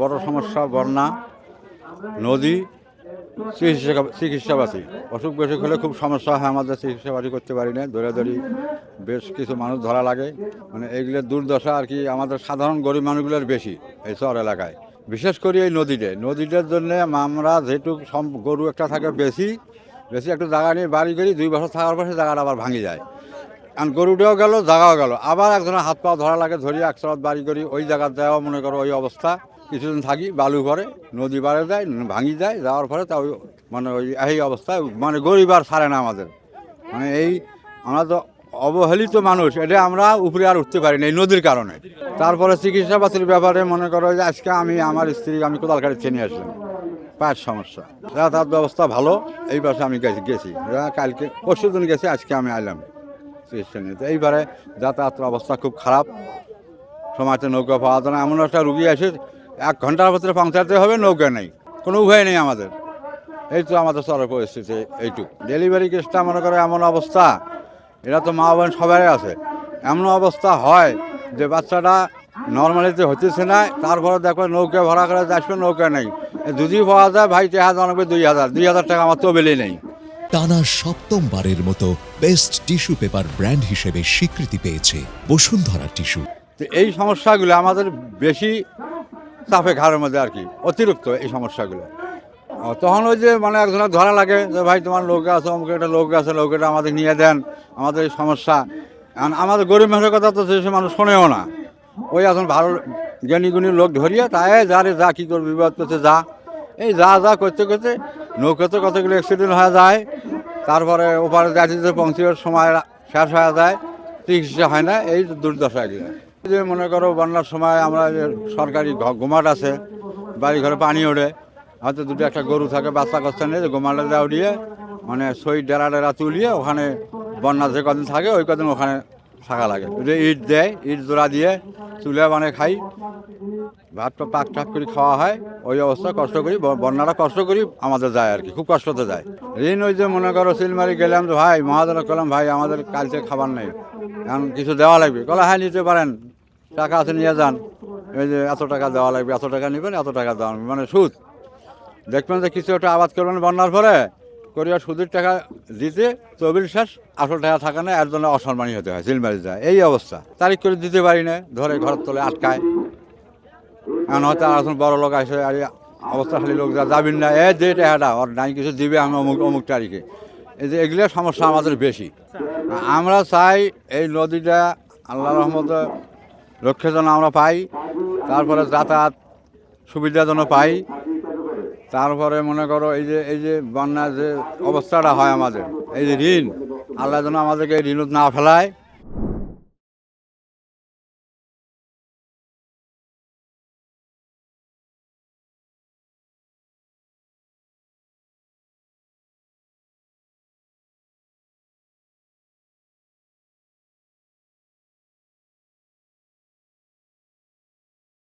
বড় সমস্যা বন্যা, নদী, চিকিৎসাপাতি। অসুখ বিসুখ হলে খুব সমস্যা হয়, আমাদের চিকিৎসাপাতি করতে পারি না, দৌড়াদৌড়ি বেশ কিছু মানুষ ধরা লাগে। মানে এইগুলোর দুর্দশা আর কি আমাদের সাধারণ গরিব মানুষগুলোর বেশি এই শহর এলাকায়। বিশেষ করে এই নদীটার জন্য আমরা যেহেতু গরু একটা থাকে বেশি বেশি একটু জায়গা নিয়ে বাড়ি করি, 2 বছর থাকার পর সে জায়গাটা আবার ভাঙি যায়। কারণ গরুটাও গেল, জায়গাও গেল, আবার একজনের হাত পা ধরা লাগে, ধরি একসাথে বাড়ি করি, ওই জায়গার দেওয়া মনে করো ওই অবস্থা। কিছুদিন থাকি, বালু পরে, নদী বাড়ে যায়, ভাঙি যায়, যাওয়ার পরে তা ওই মানে ওই এই অবস্থায় মানে গরিব আর ছাড়ে না আমাদের। মানে এই আমরা তো অবহেলিত মানুষ, এটা আমরা উপরে আর উঠতে পারি না এই নদীর কারণে। তারপরে চিকিৎসাপাতির ব্যাপারে মনে করো যে আজকে আমি স্ত্রী কোদালকাটি চেনে আসলাম, পায়ের সমস্যা, যাতায়াত ব্যবস্থা ভালো, এই পাশে আমি গেছি কালকে পরশু দিন গেছি, আজকে আমি আইলাম চিকিৎসা নিয়ে। তো এইবারে যাতায়াতের অবস্থা খুব খারাপ, সময়তে নৌকা পাওয়া যায় না। এমন একটা রুগী আসে 1 ঘন্টার ভিতরে পৌঁছাতে হবে, নৌকা নেই, কোনো উপায় নেই আমাদের। এই তো আমাদের চরের পরিস্থিতি এইটুকু। ডেলিভারি কেসটা মনে করে এমন অবস্থা, এরা তো মা বোন সবাই আছে, এমন অবস্থা হয় যে বাচ্চাটা নর্মালিতে হতেছে না, তারপরে দেখো নৌকা ভাড়া করে আসবে, নৌকা নেই, যদি পাওয়া যায় ভাই 2,000 টাকা আমার তো বেলে নেই। টানা 7ম-বারের মতো বেস্ট টিস্যু পেপার ব্র্যান্ড হিসেবে স্বীকৃতি পেয়েছে বসুন্ধরা টিস্যু। তো এই সমস্যাগুলো আমাদের বেশি চাপে ঘাড়ের মধ্যে আর কি, অতিরিক্ত এই সমস্যাগুলো। তখন ওই যে মানে একজনের ধরা লাগে যে ভাই তোমার নৌকা আছে, অমুক একটা নৌকা আছে, নৌকাটা আমাদের নিয়ে দেন, আমাদের এই সমস্যা। কারণ আমাদের গরিব মানুষের কথা তো সে মানুষ শোনেও না, ওই এখন ভালো জ্ঞানীগুণী লোক ধরিয়ে তাই যা কী করে বিবাদ করতে এই যা করতে করতে নৌকাতে কতগুলো অ্যাক্সিডেন্ট হয়ে যায়, তারপরে ওপারে যাতে পৌঁছার সময় শেষ হয়ে যায়, চিকিৎসা হয় না, এই দুর্দশা এগুলো। যে মনে করো বন্যার সময় আমরা সরকারি গোমাট আছে, বাড়ি ঘরে পানি ওঠে, হয়তো দুটো একটা গরু থাকে, বাচ্চা কাচ্চা নিয়ে গোমাটা দেওয়া দিয়ে মানে সই ডেরা তুলিয়ে ওখানে বন্যা যে কদিন থাকে ওই কদিন ওখানে থাকা লাগে। ইট দেয়, ইট জোড়া দিয়ে চুলে মানে খাই, ভাত পাক টাক করে খাওয়া হয়, ওই অবস্থা কষ্ট করি, বন্যাটা কষ্ট করি আমাদের যায় আর কি, খুব কষ্টতে যায়। ঋণ ওই যে মনে করো সিলমারি গেলাম তো ভাই মহাজনে করলাম ভাই আমাদের কালকে খাবার নেই, এখন কিছু দেওয়া লাগবে, কলা হ্যাঁ নিতে পারেন, টাকা আছে নিয়ে যান, এই যে এত টাকা দেওয়া লাগবে, এত টাকা নেবেন, এত টাকা দেওয়া লাগবে, মানে সুদ। দেখবেন যে কিছু একটা আবাদ করবেন বন্যার পরে করিয়া সুদের টাকা দিতে তবিল শেষ, আসল টাকা থাকে না, এর জন্য অসম্মানী হতে হয়, সিলমারি যায়, এই অবস্থা। তারিখ করে দিতে পারি না, ধরে ঘরের তলে আটকায়। এখন হয়তো এখন বড় লোক আসে আর অবস্থাশালী লোক যাবেন না, যে টাকাটা ওর নাই কিছু দিবে, আমি অমুক তারিখে, এই যে এগুলো সমস্যা আমাদের বেশি। আমরা চাই এই নদীটা আল্লাহ রহমতে রক্ষা যেন আমরা পাই, তারপরে যাতায়াত সুবিধা যেন পাই, তারপরে মনে করো এই যে বন্যার যে অবস্থাটা হয় আমাদের, এই যে ঋণ, আল্লাহ যেন আমাদেরকে ঋণ না ফেলায়।